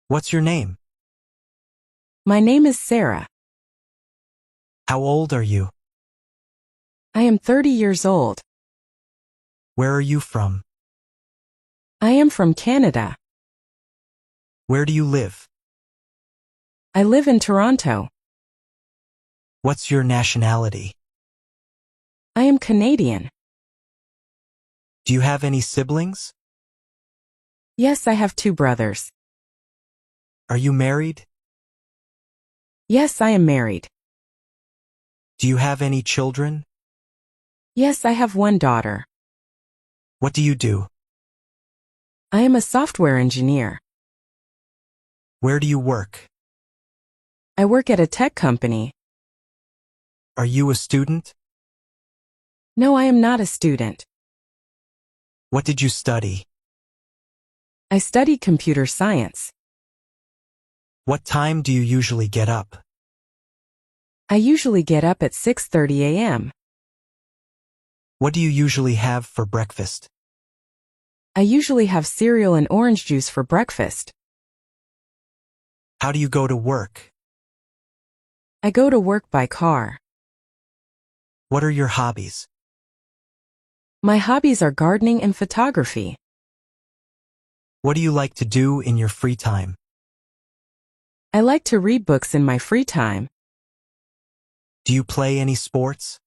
What's your name? My name is Sarah. How old are you? I am 30 years old. Where are you from? I am from Canada. Where do you live? I live in Toronto. What's your nationality? I am Canadian. Do you have any siblings? Yes, I have 2 brothers. Are you married? Yes, I am married. Do you have any children? Yes, I have 1 daughter. What do you do? I am a software engineer. Where do you work? I work at a tech company. Are you a student? No, I am not a student. What did you study? I studied computer science. What time do you usually get up? I usually get up at 6:30 a.m. What do you usually have for breakfast? I usually have cereal and orange juice for breakfast. How do you go to work? I go to work by car. What are your hobbies? My hobbies are gardening and photography. What do you like to do in your free time? I like to read books in my free time. Do you play any sports?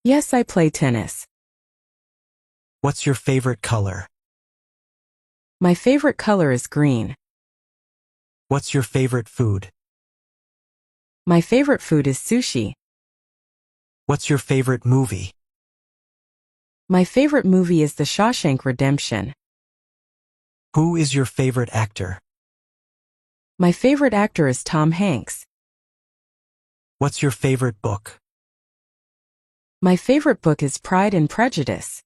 Yes, I play tennis. What's your favorite color? My favorite color is green. What's your favorite food? My favorite food is sushi. What's your favorite movie? My favorite movie is The Shawshank Redemption. Who is your favorite actor? My favorite actor is Tom Hanks. What's your favorite book? My favorite book is Pride and Prejudice.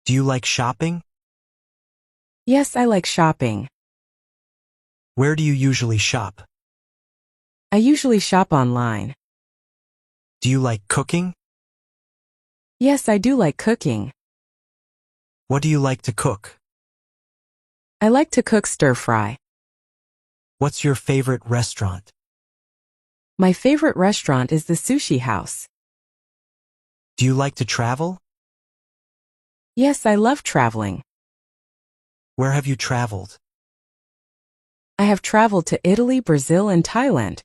Do you like shopping? Yes, I like shopping. Where do you usually shop? I usually shop online. Do you like cooking? Yes, I do like cooking. What do you like to cook? I like to cook stir-fry. What's your favorite restaurant? My favorite restaurant is the Sushi House. Do you like to travel? Yes, I love traveling. Where have you traveled? I have traveled to Italy, Brazil, and Thailand.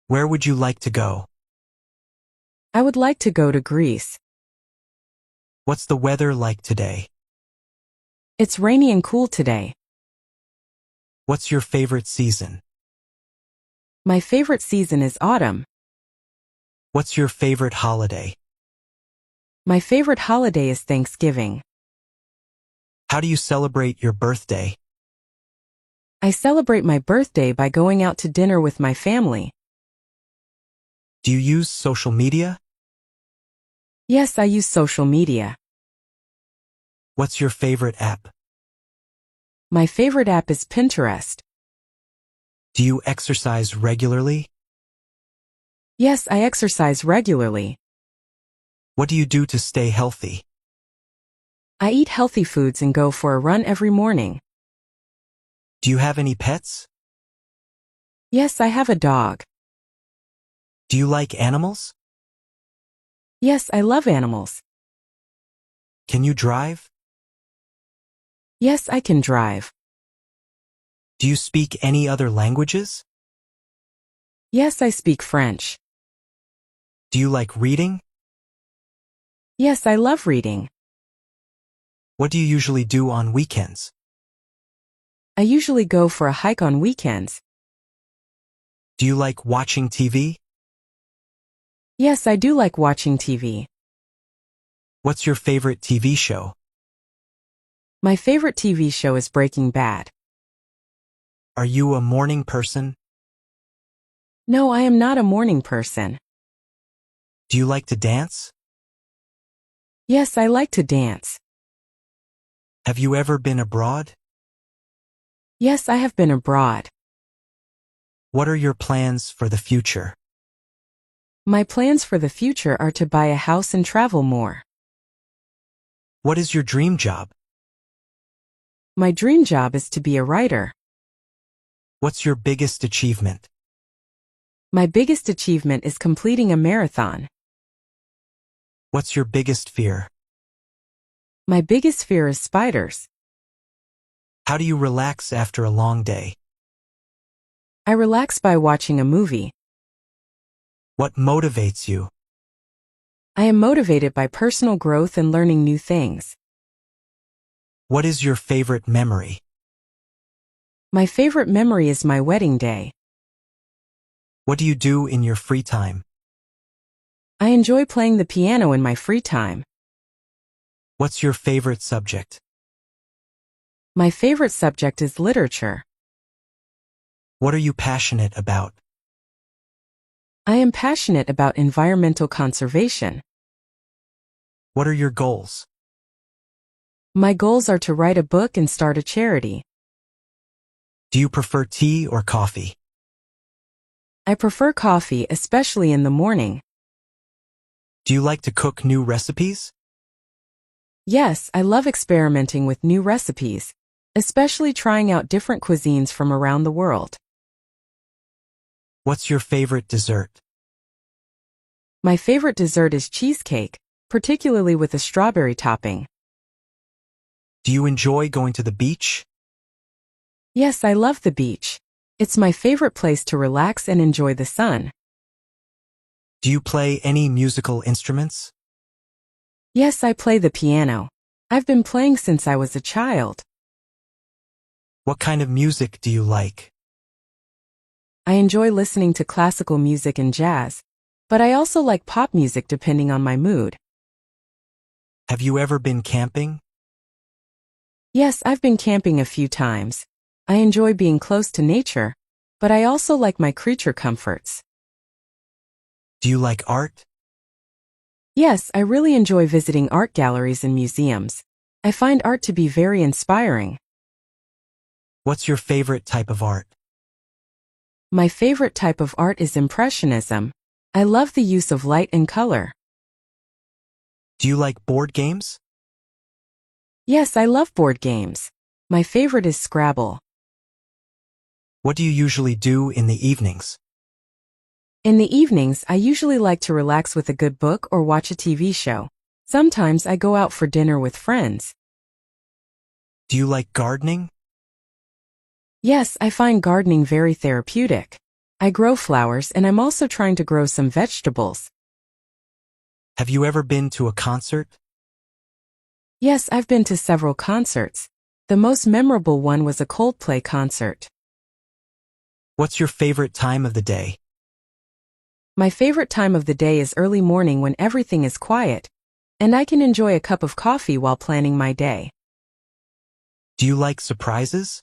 Where would you like to go? I would like to go to Greece. What's the weather like today? It's rainy and cool today. What's your favorite season? My favorite season is autumn. What's your favorite holiday? My favorite holiday is Thanksgiving. How do you celebrate your birthday? I celebrate my birthday by going out to dinner with my family. Do you use social media? Yes, I use social media. What's your favorite app? My favorite app is Pinterest. Do you exercise regularly? Yes, I exercise regularly. What do you do to stay healthy? I eat healthy foods and go for a run every morning. Do you have any pets? Yes, I have a dog. Do you like animals? Yes, I love animals. Can you drive? Yes, I can drive. Do you speak any other languages? Yes, I speak French. Do you like reading? Yes, I love reading. What do you usually do on weekends? I usually go for a hike on weekends. Do you like watching TV? Yes, I do like watching TV. What's your favorite TV show? My favorite TV show is Breaking Bad. Are you a morning person? No, I am not a morning person. Do you like to dance? Yes, I like to dance. Have you ever been abroad? Yes, I have been abroad. What are your plans for the future? My plans for the future are to buy a house and travel more. What is your dream job? My dream job is to be a writer. What's your biggest achievement? My biggest achievement is completing a marathon. What's your biggest fear? My biggest fear is spiders. How do you relax after a long day? I relax by watching a movie. What motivates you? I am motivated by personal growth and learning new things. What is your favorite memory? My favorite memory is my wedding day. What do you do in your free time? I enjoy playing the piano in my free time. What's your favorite subject? My favorite subject is literature. What are you passionate about? I am passionate about environmental conservation. What are your goals? My goals are to write a book and start a charity. Do you prefer tea or coffee? I prefer coffee, especially in the morning. Do you like to cook new recipes? Yes, I love experimenting with new recipes, especially trying out different cuisines from around the world. What's your favorite dessert? My favorite dessert is cheesecake, particularly with a strawberry topping. Do you enjoy going to the beach? Yes, I love the beach. It's my favorite place to relax and enjoy the sun. Do you play any musical instruments? Yes, I play the piano. I've been playing since I was a child. What kind of music do you like? I enjoy listening to classical music and jazz, but I also like pop music depending on my mood. Have you ever been camping? Yes, I've been camping a few times. I enjoy being close to nature, but I also like my creature comforts. Do you like art? Yes, I really enjoy visiting art galleries and museums. I find art to be very inspiring. What's your favorite type of art? My favorite type of art is Impressionism. I love the use of light and color. Do you like board games? Yes, I love board games. My favorite is Scrabble. What do you usually do in the evenings? In the evenings, I usually like to relax with a good book or watch a TV show. Sometimes I go out for dinner with friends. Do you like gardening? Yes, I find gardening very therapeutic. I grow flowers and I'm also trying to grow some vegetables. Have you ever been to a concert? Yes, I've been to several concerts. The most memorable one was a Coldplay concert. What's your favorite time of the day? My favorite time of the day is early morning when everything is quiet, and I can enjoy a cup of coffee while planning my day. Do you like surprises?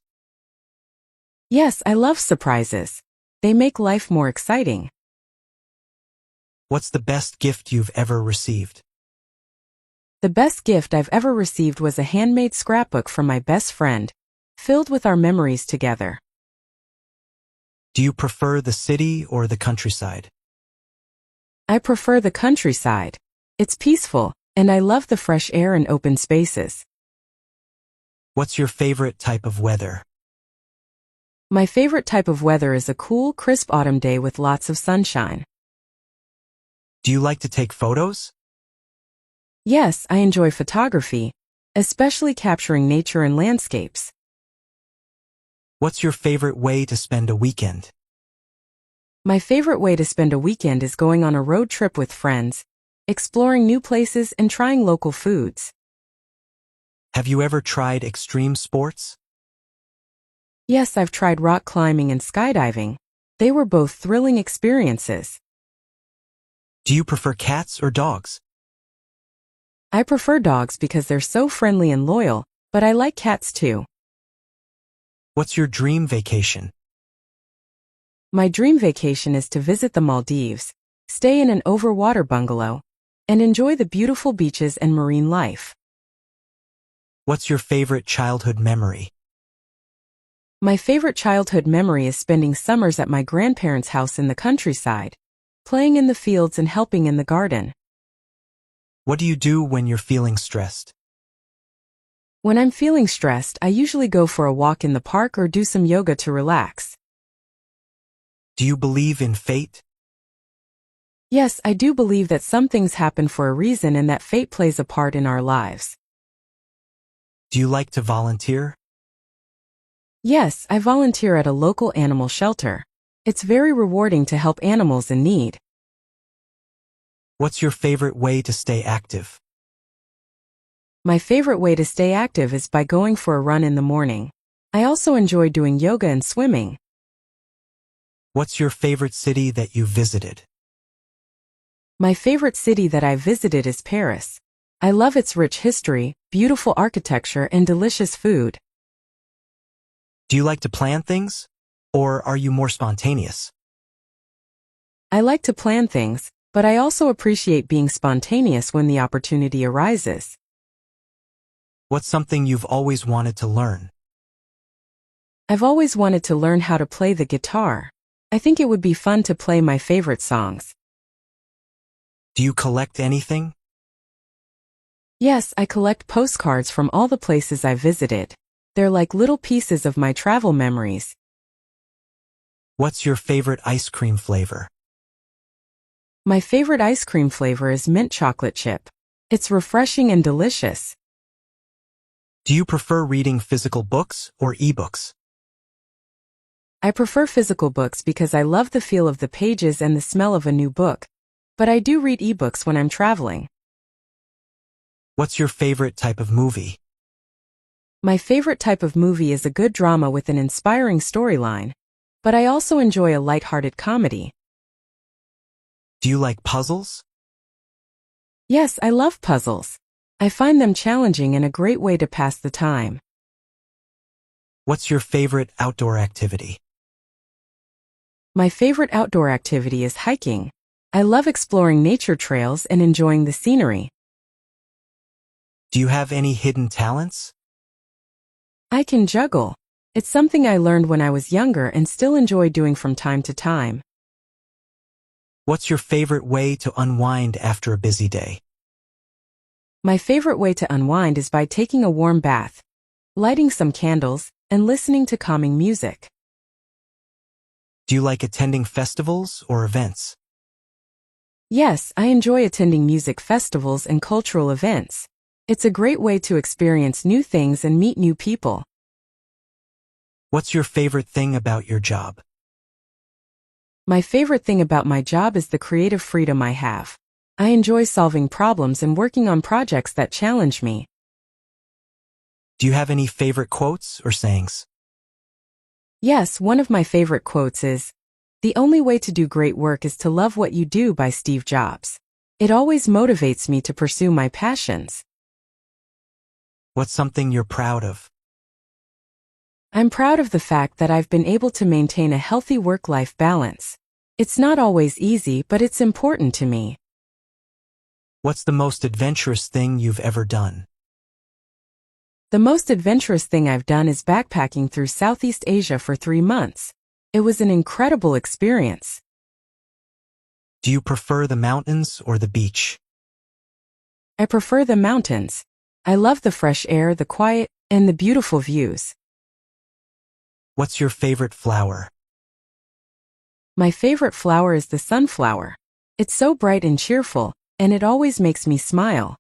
Yes, I love surprises. They make life more exciting. What's the best gift you've ever received? The best gift I've ever received was a handmade scrapbook from my best friend, filled with our memories together. Do you prefer the city or the countryside? I prefer the countryside. It's peaceful, and I love the fresh air and open spaces. What's your favorite type of weather? My favorite type of weather is a cool, crisp autumn day with lots of sunshine. Do you like to take photos? Yes, I enjoy photography, especially capturing nature and landscapes. What's your favorite way to spend a weekend? My favorite way to spend a weekend is going on a road trip with friends, exploring new places and trying local foods. Have you ever tried extreme sports? Yes, I've tried rock climbing and skydiving. They were both thrilling experiences. Do you prefer cats or dogs? I prefer dogs because they're so friendly and loyal, but I like cats too. What's your dream vacation? My dream vacation is to visit the Maldives, stay in an overwater bungalow, and enjoy the beautiful beaches and marine life. What's your favorite childhood memory? My favorite childhood memory is spending summers at my grandparents' house in the countryside, playing in the fields and helping in the garden. What do you do when you're feeling stressed? When I'm feeling stressed, I usually go for a walk in the park or do some yoga to relax. Do you believe in fate? Yes, I do believe that some things happen for a reason and that fate plays a part in our lives. Do you like to volunteer? Yes, I volunteer at a local animal shelter. It's very rewarding to help animals in need. What's your favorite way to stay active? My favorite way to stay active is by going for a run in the morning. I also enjoy doing yoga and swimming. What's your favorite city that you visited? My favorite city that I visited is Paris. I love its rich history, beautiful architecture, and delicious food. Do you like to plan things? Or are you more spontaneous? I like to plan things, but I also appreciate being spontaneous when the opportunity arises. What's something you've always wanted to learn? I've always wanted to learn how to play the guitar. I think it would be fun to play my favorite songs. Do you collect anything? Yes, I collect postcards from all the places I visited. They're like little pieces of my travel memories. What's your favorite ice cream flavor? My favorite ice cream flavor is mint chocolate chip. It's refreshing and delicious. Do you prefer reading physical books or ebooks? I prefer physical books because I love the feel of the pages and the smell of a new book. But I do read ebooks when I'm traveling. What's your favorite type of movie? My favorite type of movie is a good drama with an inspiring storyline. But I also enjoy a lighthearted comedy. Do you like puzzles? Yes, I love puzzles. I find them challenging and a great way to pass the time. What's your favorite outdoor activity? My favorite outdoor activity is hiking. I love exploring nature trails and enjoying the scenery. Do you have any hidden talents? I can juggle. It's something I learned when I was younger and still enjoy doing from time to time. What's your favorite way to unwind after a busy day? My favorite way to unwind is by taking a warm bath, lighting some candles, and listening to calming music. Do you like attending festivals or events? Yes, I enjoy attending music festivals and cultural events. It's a great way to experience new things and meet new people. What's your favorite thing about your job? My favorite thing about my job is the creative freedom I have. I enjoy solving problems and working on projects that challenge me. Do you have any favorite quotes or sayings? Yes, one of my favorite quotes is, "The only way to do great work is to love what you do" by Steve Jobs. It always motivates me to pursue my passions. What's something you're proud of? I'm proud of the fact that I've been able to maintain a healthy work-life balance. It's not always easy, but it's important to me. What's the most adventurous thing you've ever done? The most adventurous thing I've done is backpacking through Southeast Asia for 3 months. It was an incredible experience. Do you prefer the mountains or the beach? I prefer the mountains. I love the fresh air, the quiet, and the beautiful views. What's your favorite flower? My favorite flower is the sunflower. It's so bright and cheerful, and it always makes me smile.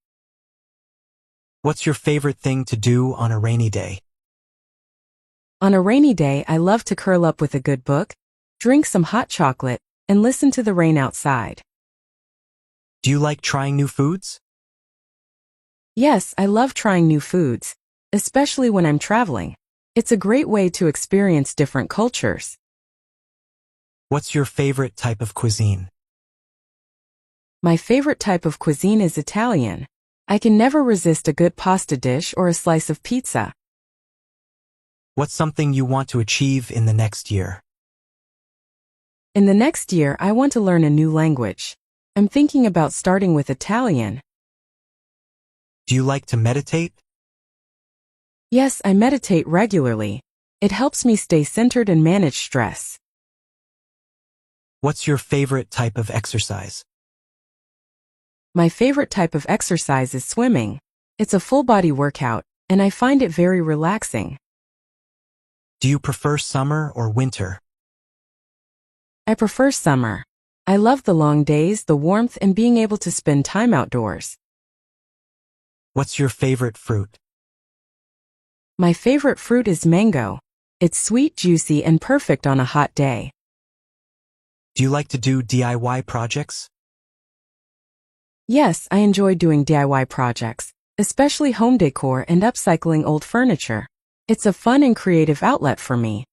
What's your favorite thing to do on a rainy day? On a rainy day, I love to curl up with a good book, drink some hot chocolate, and listen to the rain outside. Do you like trying new foods? Yes, I love trying new foods, especially when I'm traveling. It's a great way to experience different cultures. What's your favorite type of cuisine? My favorite type of cuisine is Italian. I can never resist a good pasta dish or a slice of pizza. What's something you want to achieve in the next year? In the next year, I want to learn a new language. I'm thinking about starting with Italian. Do you like to meditate? Yes, I meditate regularly. It helps me stay centered and manage stress. What's your favorite type of exercise? My favorite type of exercise is swimming. It's a full-body workout, and I find it very relaxing. Do you prefer summer or winter? I prefer summer. I love the long days, the warmth, and being able to spend time outdoors. What's your favorite fruit? My favorite fruit is mango. It's sweet, juicy, and perfect on a hot day. Do you like to do DIY projects? Yes, I enjoy doing DIY projects, especially home decor and upcycling old furniture. It's a fun and creative outlet for me.